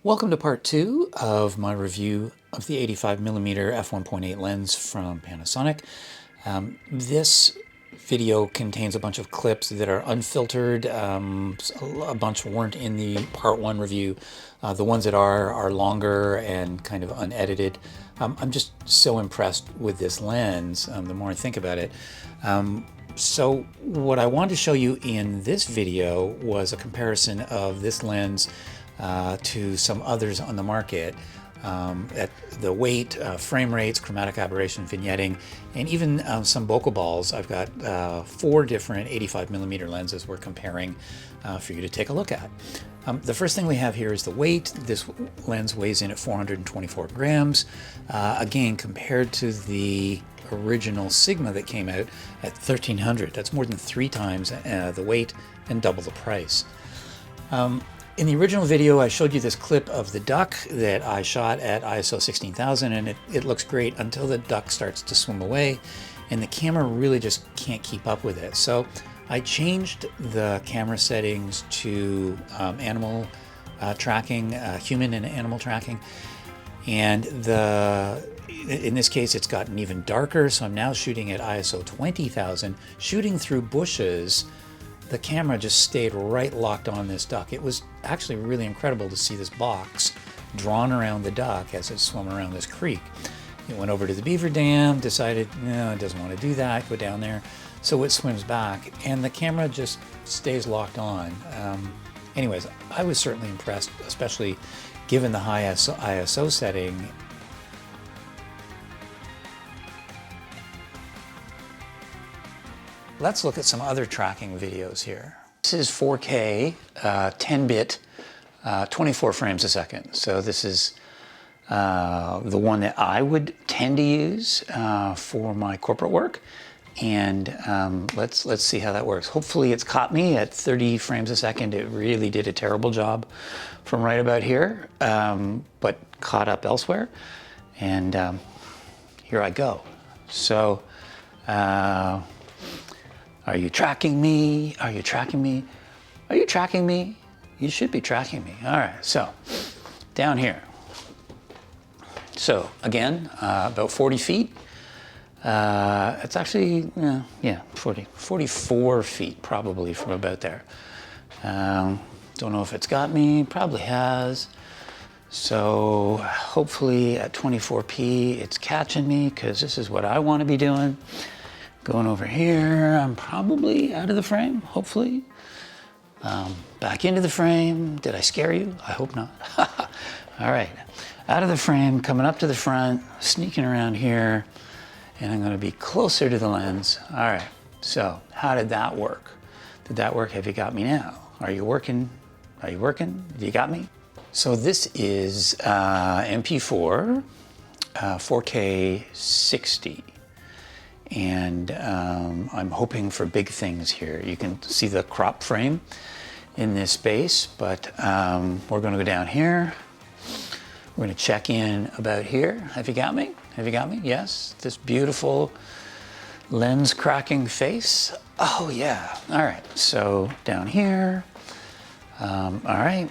Welcome to part 2 of my review of the 85mm f1.8 lens from Panasonic. This video contains a bunch of clips that are unfiltered. A bunch weren't in the part 1 review. The ones that are longer and kind of unedited. I'm just so impressed with this lens the more I think about it. So what I wanted to show you in this video was a comparison of this lens to some others on the market at the weight, frame rates, chromatic aberration, vignetting, and even some bokeh balls. I've got 4 different 85mm lenses we're comparing for you to take a look at. The first thing we have here is the weight. This lens weighs in at 424 grams. Again, compared to the original Sigma that came out at 1300. That's more than 3 times the weight and double the price. In the original video, I showed you this clip of the duck that I shot at ISO 16000, and it looks great until the duck starts to swim away, and the camera really just can't keep up with it. So I changed the camera settings to animal tracking, human and animal tracking, and in this case it's gotten even darker, so I'm now shooting at ISO 20000, shooting through bushes. The camera just stayed right locked on this duck. It was actually really incredible to see this box drawn around the duck as it swam around this creek. It went over to the beaver dam, decided, no, it doesn't want to do that, go down there. So it swims back, and the camera just stays locked on. Anyways, I was certainly impressed, especially given the high ISO setting. Let's look at some other tracking videos here. This is 4K, 10-bit, 24 frames a second. So this is the one that I would tend to use for my corporate work. And let's see how that works. Hopefully it's caught me at 30 frames a second. It really did a terrible job from right about here, but caught up elsewhere. And here I go. So, are you tracking me? Are you tracking me? Are you tracking me? You should be tracking me. All right, so down here. So again, about 40 feet. It's actually, 44 feet probably from about there. Don't know if it's got me, probably has. So hopefully at 24p it's catching me, because this is what I want to be doing. Going over here, I'm probably out of the frame, hopefully. Back into the frame. Did I scare you? I hope not. All right, out of the frame, coming up to the front, sneaking around here, and I'm gonna be closer to the lens. All right, so how did that work? Did that work? Have you got me now? Are you working? Are you working? You got me? So this is MP4, 4K 60. And I'm hoping for big things here. You can see the crop frame in this space, but we're gonna go down here. We're gonna check in about here. Have you got me? Have you got me? Yes, this beautiful lens cracking face. Oh yeah, all right, so down here. All right,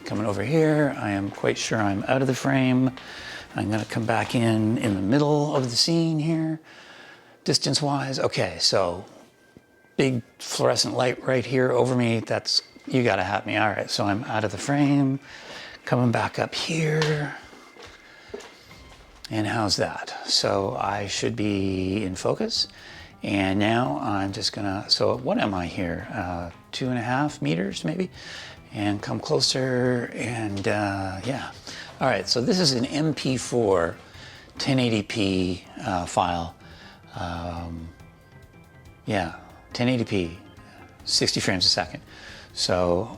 coming over here. I am quite sure I'm out of the frame. I'm gonna come back in the middle of the scene here, distance-wise. Okay, so big fluorescent light right here over me. That's, you gotta have me. All right, so I'm out of the frame, coming back up here. And how's that? So I should be in focus. And now I'm just gonna, so what am I here? 2.5 meters maybe? And come closer and yeah. All right, so this is an MP4 1080p file. Yeah, 1080p, 60 frames a second. So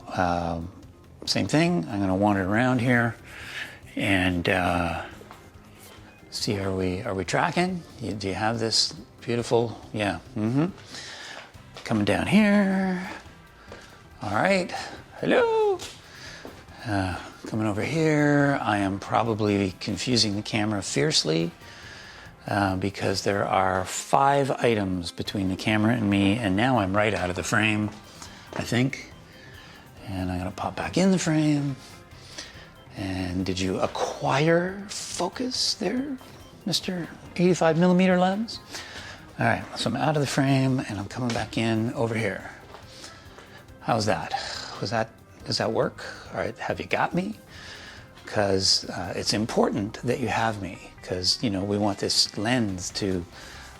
same thing, I'm gonna wander around here and see, are we tracking? Do you have this beautiful, yeah, Coming down here. All right, hello. Coming over here, I am probably confusing the camera fiercely because there are 5 items between the camera and me, and now I'm right out of the frame, I think. And I'm gonna pop back in the frame. And did you acquire focus there, Mr. 85mm lens? All right, so I'm out of the frame and I'm coming back in over here. How's that? Does that work? All right, have you got me? Because it's important that you have me, because we want this lens to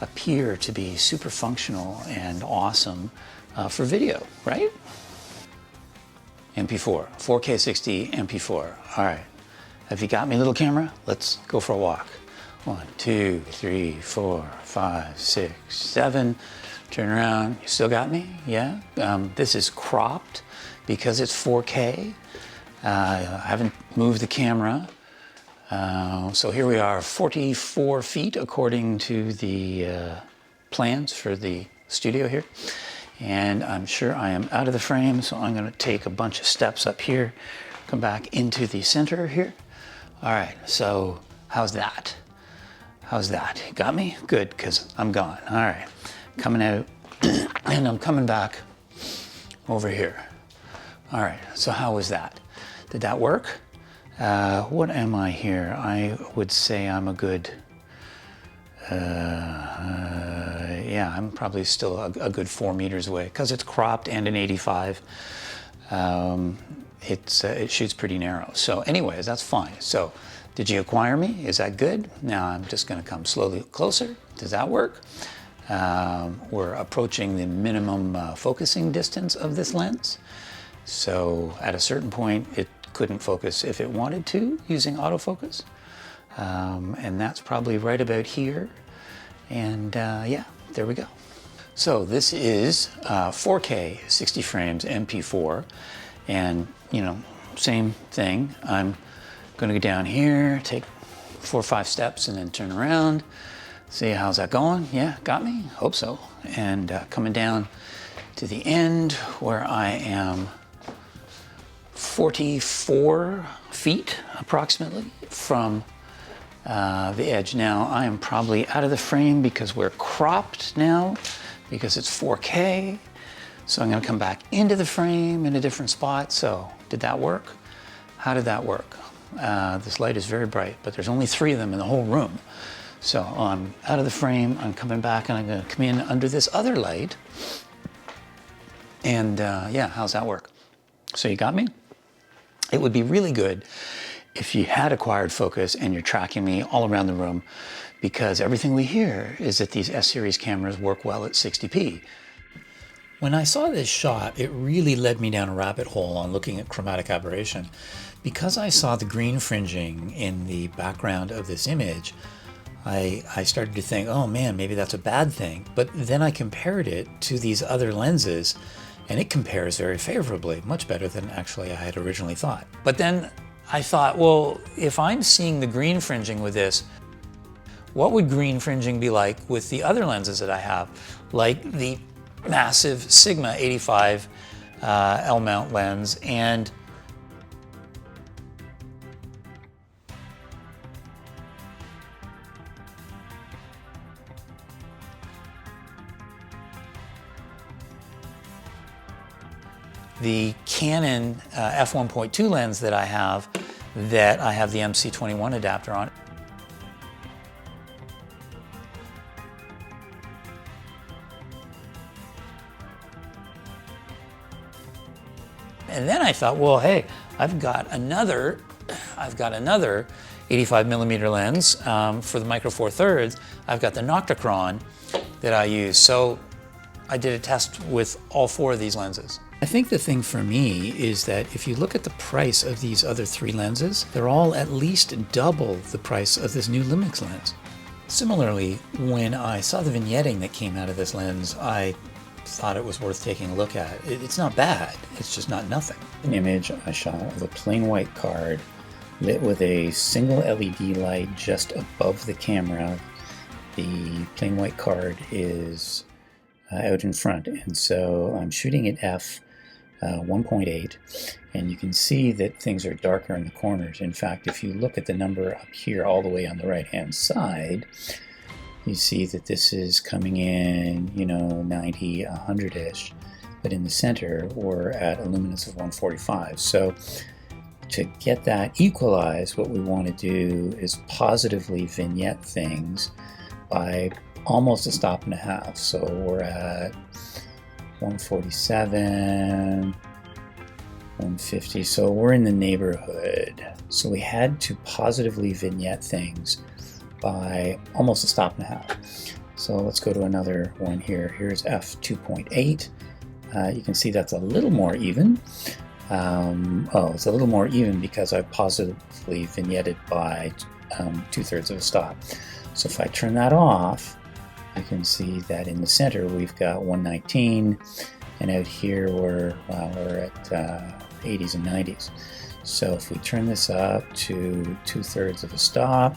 appear to be super functional and awesome for video, right? MP4, 4K 60 MP4. All right, have you got me, little camera? Let's go for a walk. 1, 2, 3, 4, 5, 6, 7. Turn around. You still got me? Yeah. This is cropped because it's 4K. I haven't moved the camera. So here we are, 44 feet according to the plans for the studio here. And I'm sure I am out of the frame, so I'm going to take a bunch of steps up here, come back into the center here. All right, so how's that? How's that? Got me? Good, because I'm gone. All right, coming out, and I'm coming back over here. All right, so how was that? Did that work? What am I here? I would say I'm a good, yeah, I'm probably still a good 4 meters away, because it's cropped and an 85. It shoots pretty narrow. So anyways, that's fine. So did you acquire me? Is that good? Now I'm just going to come slowly closer. Does that work? We're approaching the minimum focusing distance of this lens. So at a certain point, it couldn't focus if it wanted to using autofocus. And that's probably right about here. And yeah, there we go. So this is 4K 60 frames MP4. And same thing. I'm going to go down here, take 4 or 5 steps, and then turn around. See, how's that going? Yeah, got me? Hope so. And coming down to the end where I am 44 feet approximately from the edge. Now I am probably out of the frame because we're cropped now, because it's 4K. So I'm going to come back into the frame in a different spot. So did that work? How did that work? This light is very bright, but there's only 3 of them in the whole room. So I'm out of the frame, I'm coming back, and I'm going to come in under this other light. And yeah, how's that work? So you got me? It would be really good if you had acquired focus and you're tracking me all around the room, because everything we hear is that these S-series cameras work well at 60p. When I saw this shot, it really led me down a rabbit hole on looking at chromatic aberration. Because I saw the green fringing in the background of this image, I started to think, oh man, maybe that's a bad thing. But then I compared it to these other lenses, and it compares very favorably, much better than actually I had originally thought. But then I thought, well, if I'm seeing the green fringing with this, what would green fringing be like with the other lenses that I have, like the massive Sigma 85 L-mount lens and the Canon f1.8 lens that I have the MC21 adapter on. And then I thought, well, hey, I've got another 85mm lens for the Micro Four Thirds. I've got the Nocticron that I use. So I did a test with all 4 of these lenses. I think the thing for me is that if you look at the price of these other 3 lenses, they're all at least double the price of this new Lumix lens. Similarly, when I saw the vignetting that came out of this lens, I thought it was worth taking a look at. It's not bad, it's just not nothing. An image I shot of a plain white card lit with a single LED light just above the camera. The plain white card is out in front, and so I'm shooting at f1.8, and you can see that things are darker in the corners. In fact, if you look at the number up here all the way on the right hand side, you see that this is coming in, 90, 100-ish, but in the center we're at a luminance of 145. So To get that equalized, what we want to do is positively vignette things by almost a stop and a half. So we're at 147, 150, so we're in the neighborhood. So we had to positively vignette things by almost a stop and a half. So let's go to another one here. Here's f2.8. You can see that's a little more even. It's a little more even because I've positively vignetted by 2/3 of a stop. So if I turn that off, you can see that in the center we've got 119, and out here we're at 80s and 90s. So if we turn this up to 2/3 of a stop,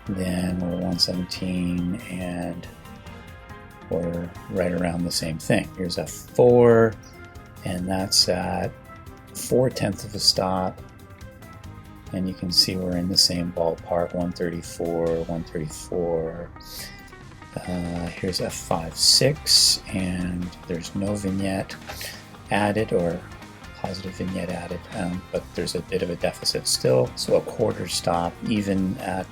then we're 117, and we're right around the same thing. Here's f4, and that's at 4/10 of a stop, and you can see we're in the same ballpark, 134, 134. Here's f5.6, and there's no vignette added, or positive vignette added, but there's a bit of a deficit still, so a 1/4 stop even at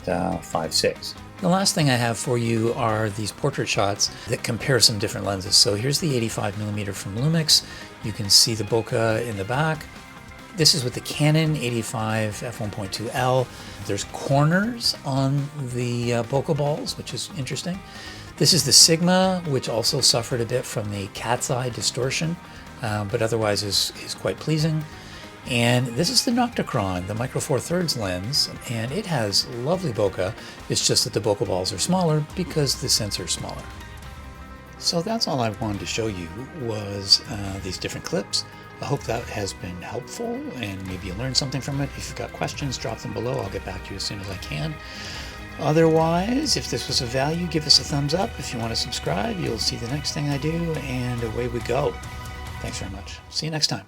5.6. The last thing I have for you are these portrait shots that compare some different lenses. So here's the 85mm from Lumix. You can see the bokeh in the back. This is with the Canon 85 f1.2L. There's corners on the bokeh balls, which is interesting. This is the Sigma, which also suffered a bit from the cat's eye distortion, but otherwise is quite pleasing. And this is the Nocticron, the Micro Four Thirds lens, and it has lovely bokeh. It's just that the bokeh balls are smaller because the sensor is smaller. So that's all I wanted to show you was these different clips. I hope that has been helpful and maybe you learned something from it. If you've got questions, drop them below. I'll get back to you as soon as I can. Otherwise, if this was of value, give us a thumbs up. If you want to subscribe, you'll see the next thing I do, and away we go. Thanks very much. See you next time.